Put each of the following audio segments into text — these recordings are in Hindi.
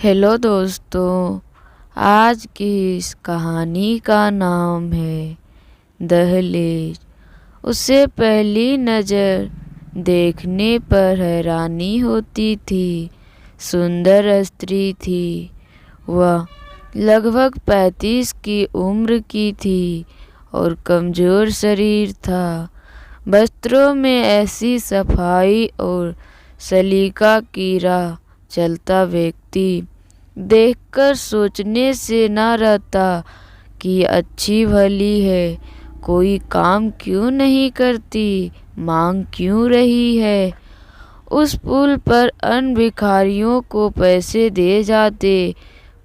हेलो दोस्तों, आज की इस कहानी का नाम है दहलीज। उसे पहली नज़र देखने पर हैरानी होती थी। सुंदर स्त्री थी। वह लगभग 35 की उम्र की थी और कमज़ोर शरीर था। वस्त्रों में ऐसी सफाई और सलीका की राह चलता व्यक्ति देखकर सोचने से न रहता कि अच्छी भली है, कोई काम क्यों नहीं करती, मांग क्यों रही है। उस पुल पर अन्य भिखारियों को पैसे दे जाते,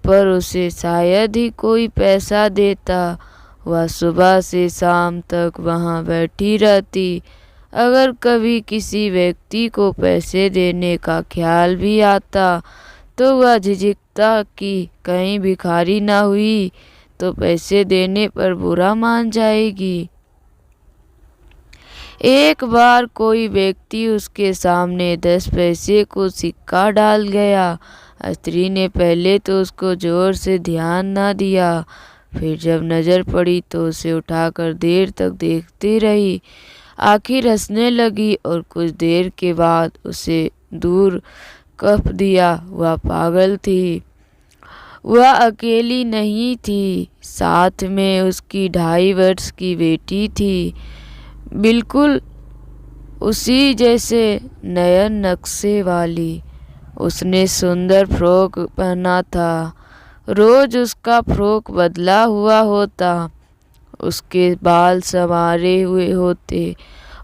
पर उसे शायद ही कोई पैसा देता। वह सुबह से शाम तक वहाँ बैठी रहती। अगर कभी किसी व्यक्ति को पैसे देने का ख्याल भी आता तो वह झिझकता कि कहीं भिखारी ना हुई तो पैसे देने पर बुरा मान जाएगी। एक बार कोई व्यक्ति उसके सामने 10 पैसे को सिक्का डाल गया। स्त्री ने पहले तो उसको जोर से ध्यान न दिया, फिर जब नज़र पड़ी तो उसे उठाकर देर तक देखती रही। आखिर हंसने लगी और कुछ देर के बाद उसे दूर कप दिया। वह पागल थी। वह अकेली नहीं थी, साथ में उसकी 2.5 वर्ष की बेटी थी, बिल्कुल उसी जैसे नयन नक्शे वाली। उसने सुंदर फ्रॉक पहना था। रोज उसका फ्रॉक बदला हुआ होता। उसके बाल संवारे हुए होते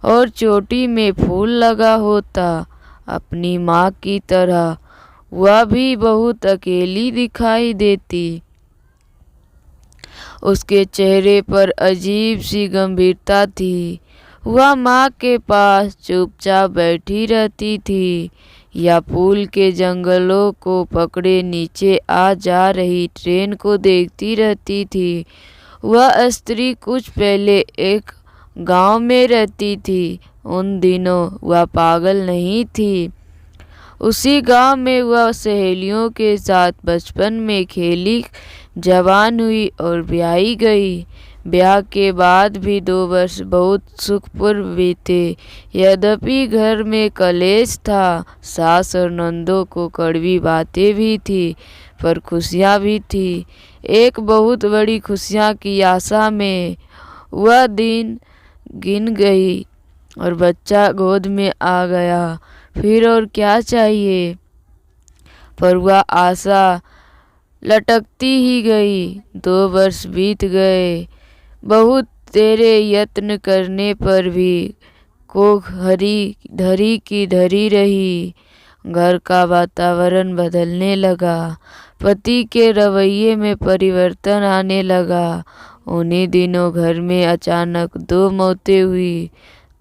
और चोटी में फूल लगा होता। अपनी माँ की तरह वह भी बहुत अकेली दिखाई देती। उसके चेहरे पर अजीब सी गंभीरता थी। वह माँ के पास चुपचाप बैठी रहती थी या पुल के जंगलों को पकड़े नीचे आ जा रही ट्रेन को देखती रहती थी। वह स्त्री कुछ पहले एक गांव में रहती थी। उन दिनों वह पागल नहीं थी। उसी गांव में वह सहेलियों के साथ बचपन में खेली, जवान हुई और ब्याही गई। ब्याह के बाद भी 2 वर्ष बहुत सुखपूर्व बीते। यद्यपि घर में कलेश था, सास और नंदों को कड़वी बातें भी थी, पर खुशियाँ भी थी। एक बहुत बड़ी खुशियाँ की आशा में वह दिन गिन गई और बच्चा गोद में आ गया। फिर और क्या चाहिए। पर वह आशा लटकती ही गई। 2 वर्ष बीत गए। बहुत तेरे यत्न करने पर भी कोख धरी की धरी रही। घर का वातावरण बदलने लगा। पति के रवैये में परिवर्तन आने लगा। उन्हीं दिनों घर में अचानक 2 मौतें हुई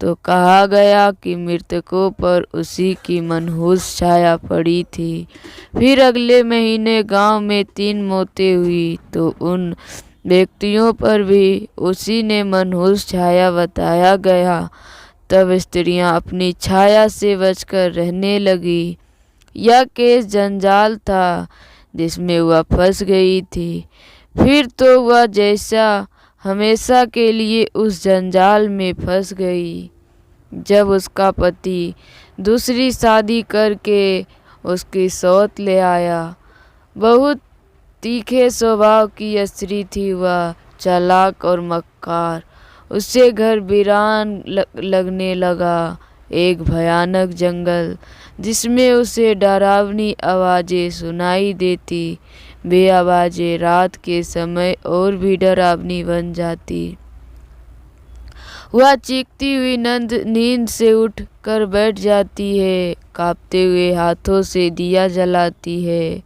तो कहा गया कि मृतकों पर उसी की मनहूस छाया पड़ी थी। फिर अगले महीने गांव में 3 मौतें हुई तो उन व्यक्तियों पर भी उसी ने मनहूस छाया बताया गया। तब स्त्रियां अपनी छाया से बचकर रहने लगी। यह केस जंजाल था जिसमें वह फंस गई थी। फिर तो वह जैसा हमेशा के लिए उस जंजाल में फंस गई। जब उसका पति दूसरी शादी करके उसकी सौत ले आया। बहुत तीखे स्वभाव की स्त्री थी वह, चालाक और मक्कार। उससे घर वीरान लगने लगा। एक भयानक जंगल जिसमें उसे डरावनी आवाज़ें सुनाई देती। वे आवाज़ें रात के समय और भी डरावनी बन जाती। वह चीखती हुई नींद से उठ कर बैठ जाती है, कांपते हुए हाथों से दिया जलाती है।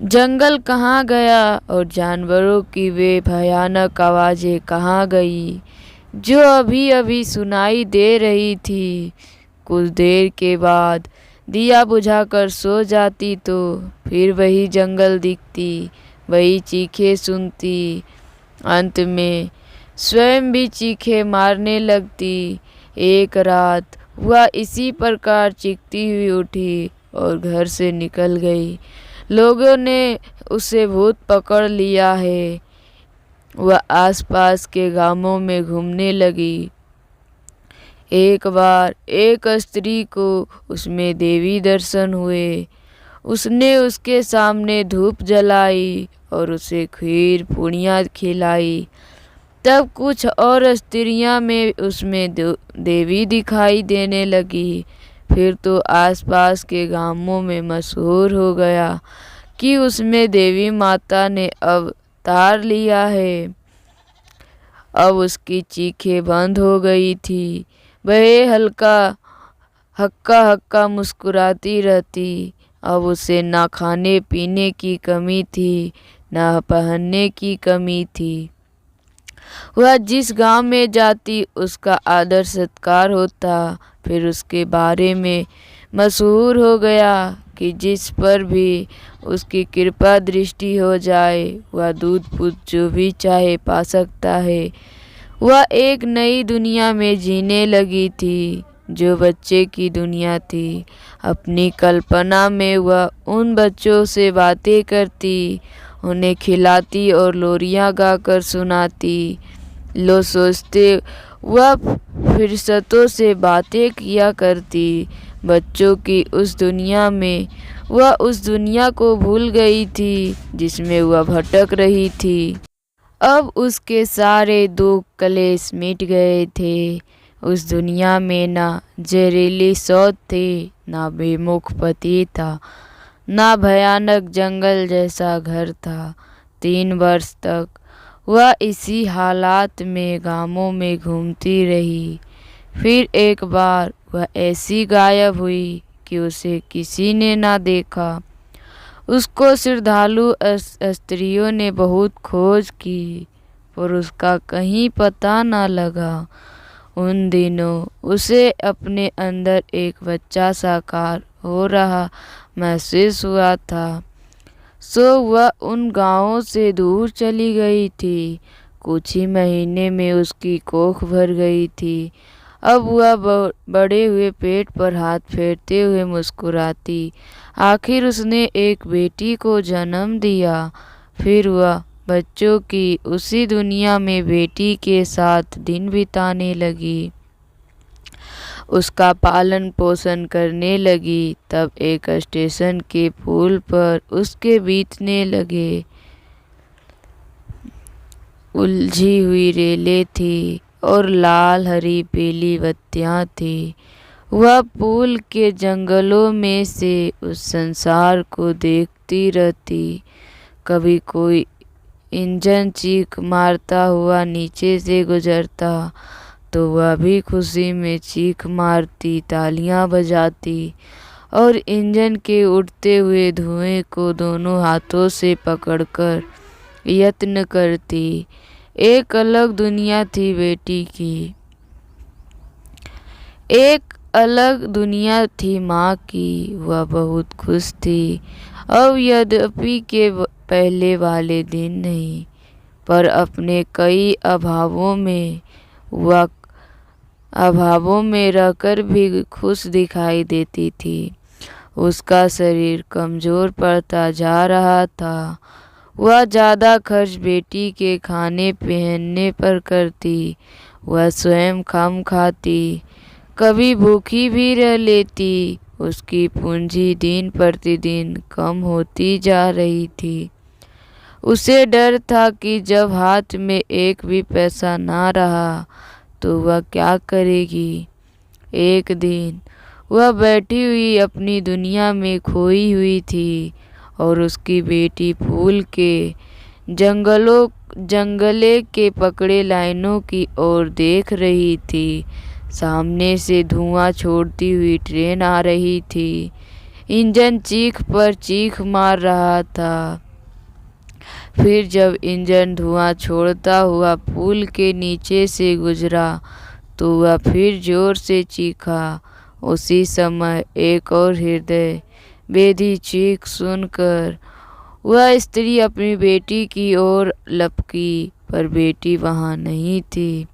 जंगल कहाँ गया और जानवरों की वे भयानक आवाज़ें कहाँ गई जो अभी अभी सुनाई दे रही थी। कुछ देर के बाद दिया बुझाकर सो जाती तो फिर वही जंगल दिखती, वही चीखें सुनती। अंत में स्वयं भी चीखें मारने लगती। एक रात वह इसी प्रकार चीखती हुई उठी और घर से निकल गई। लोगों ने उसे भूत पकड़ लिया है। वह आसपास के गांवों में घूमने लगी। एक बार एक स्त्री को उसमें देवी दर्शन हुए। उसने उसके सामने धूप जलाई और उसे खीर पूड़ियाँ खिलाई। तब कुछ और स्त्रियां में उसमें देवी दिखाई देने लगी। फिर तो आसपास के गांवों में मशहूर हो गया कि उसमें देवी माता ने अवतार लिया है। अब उसकी चीखें बंद हो गई थी। वह हक्का हक्का मुस्कुराती रहती। अब उसे ना खाने पीने की कमी थी, ना पहनने की कमी थी। वह जिस गांव में जाती उसका आदर सत्कार होता। फिर उसके बारे में मशहूर हो गया कि जिस पर भी उसकी कृपा दृष्टि हो जाए वह दूध पूत जो भी चाहे पा सकता है। वह एक नई दुनिया में जीने लगी थी, जो बच्चे की दुनिया थी। अपनी कल्पना में वह उन बच्चों से बातें करती, उन्हें खिलाती और लोरियां गाकर सुनाती। लोग सोचते वह फरिश्तों से बातें किया करती। बच्चों की उस दुनिया में वह उस दुनिया को भूल गई थी जिसमें वह भटक रही थी। अब उसके सारे दुख कलेश मिट गए थे। उस दुनिया में ना जहरीली शौच थे, ना बेमुख पति था, ना भयानक जंगल जैसा घर था। 3 वर्ष तक वह इसी हालात में गांवों में घूमती रही। फिर एक बार वह ऐसी गायब हुई कि उसे किसी ने ना देखा। उसको श्रद्धालु स्त्रियों ने बहुत खोज की, पर उसका कहीं पता ना लगा। उन दिनों उसे अपने अंदर एक बच्चा साकार हो रहा महसूस हुआ था। सो वह उन गांवों से दूर चली गई थी। कुछ ही महीने में उसकी कोख भर गई थी। अब वह बड़े हुए पेट पर हाथ फेरते हुए मुस्कुराती। आखिर उसने एक बेटी को जन्म दिया। फिर वह बच्चों की उसी दुनिया में बेटी के साथ दिन बिताने लगी, उसका पालन पोषण करने लगी। तब एक स्टेशन के पुल पर उसके बीतने लगे उलझी हुई रेलें थी और लाल हरी पीली बत्तियां थी। वह पुल के जंगलों में से उस संसार को देखती रहती। कभी कोई इंजन चीख मारता हुआ नीचे से गुजरता तो वह भी खुशी में चीख मारती, तालियां बजाती और इंजन के उड़ते हुए धुएं को दोनों हाथों से पकड़कर यत्न करती। एक अलग दुनिया थी बेटी की, एक अलग दुनिया थी माँ की। वह बहुत खुश थी। अब यद्यपि के पहले वाले दिन नहीं, पर अपने कई अभावों में रहकर भी खुश दिखाई देती थी। उसका शरीर कमजोर पड़ता जा रहा था। वह ज़्यादा खर्च बेटी के खाने पहनने पर करती। वह स्वयं कम खाती, कभी भूखी भी रह लेती। उसकी पूंजी दिन प्रतिदिन कम होती जा रही थी। उसे डर था कि जब हाथ में एक भी पैसा ना रहा तो वह क्या करेगी। एक दिन वह बैठी हुई अपनी दुनिया में खोई हुई थी और उसकी बेटी फूल के जंगले के पकड़े लाइनों की ओर देख रही थी। सामने से धुआं छोड़ती हुई ट्रेन आ रही थी। इंजन चीख पर चीख मार रहा था। फिर जब इंजन धुआं छोड़ता हुआ पुल के नीचे से गुजरा तो वह फिर जोर से चीखा। उसी समय एक और हृदय बेधी चीख सुनकर वह स्त्री अपनी बेटी की ओर लपकी, पर बेटी वहां नहीं थी।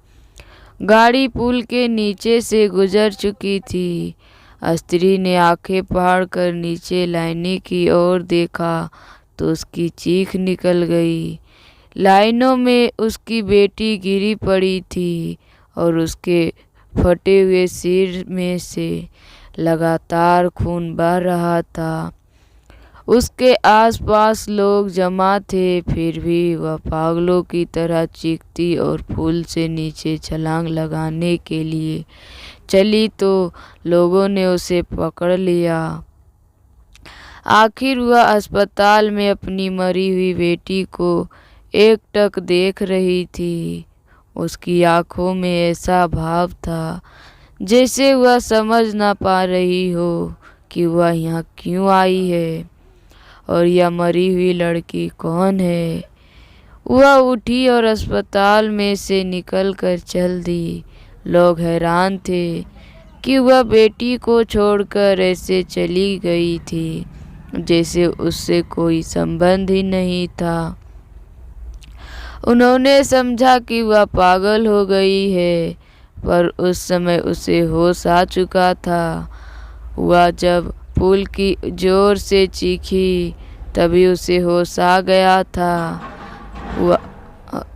गाड़ी पुल के नीचे से गुजर चुकी थी। स्त्री ने आंखें फाड़ कर नीचे लाइने की ओर देखा तो उसकी चीख निकल गई। लाइनों में उसकी बेटी गिरी पड़ी थी और उसके फटे हुए सिर में से लगातार खून बह रहा था। उसके आसपास लोग जमा थे, फिर भी वह पागलों की तरह चीखती और पुल से नीचे छलांग लगाने के लिए चली तो लोगों ने उसे पकड़ लिया। आखिर वह अस्पताल में अपनी मरी हुई बेटी को एकटक देख रही थी। उसकी आंखों में ऐसा भाव था जैसे वह समझ ना पा रही हो कि वह यहाँ क्यों आई है और यह मरी हुई लड़की कौन है। वह उठी और अस्पताल में से निकल कर चल दी। लोग हैरान थे कि वह बेटी को छोड़कर ऐसे चली गई थी जैसे उससे कोई संबंध ही नहीं था। उन्होंने समझा कि वह पागल हो गई है, पर उस समय उसे होश आ चुका था। वह जब पुल की जोर से चीखी तभी उसे होश आ गया था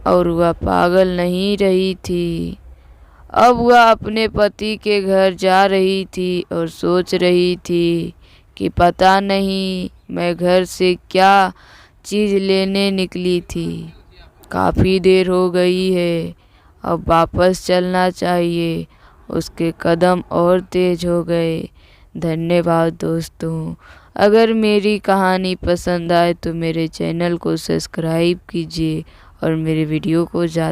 और वह पागल नहीं रही थी। अब वह अपने पति के घर जा रही थी और सोच रही थी कि पता नहीं मैं घर से क्या चीज़ लेने निकली थी। काफ़ी देर हो गई है, अब वापस चलना चाहिए। उसके कदम और तेज हो गए। धन्यवाद दोस्तों। अगर मेरी कहानी पसंद आए तो मेरे चैनल को सब्सक्राइब कीजिए और मेरे वीडियो को ज़्यादा